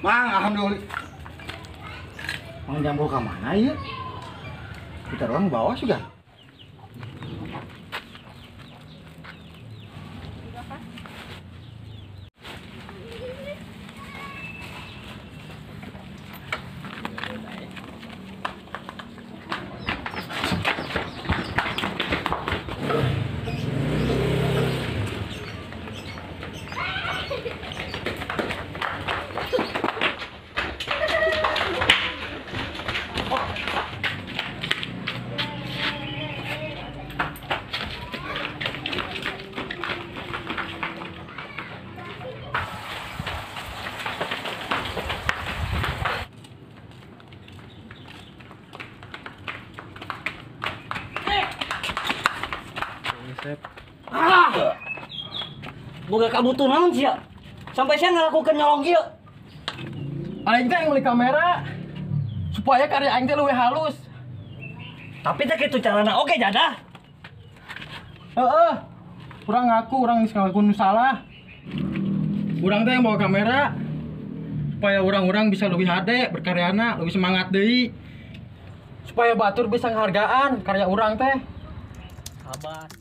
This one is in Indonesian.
Mang, alhamdulillah. Mang jambu ke mana ya? Kita orang bawah juga. Boga kabutuh naon sih ya? Sampai saya ngelakukan nyolong kieu. Aing teh yang beli kamera supaya karya aing teh leuwih halus. Tapi teh kitu carana oge jadah. Heeh. Urang ngaku urang geus ngalakuin salah. Urang teh yang bawa kamera supaya urang-urang bisa lebih hade berkaryana, lebih semangat deui. Supaya batur bisa nghargaan karya urang teh. Sabar.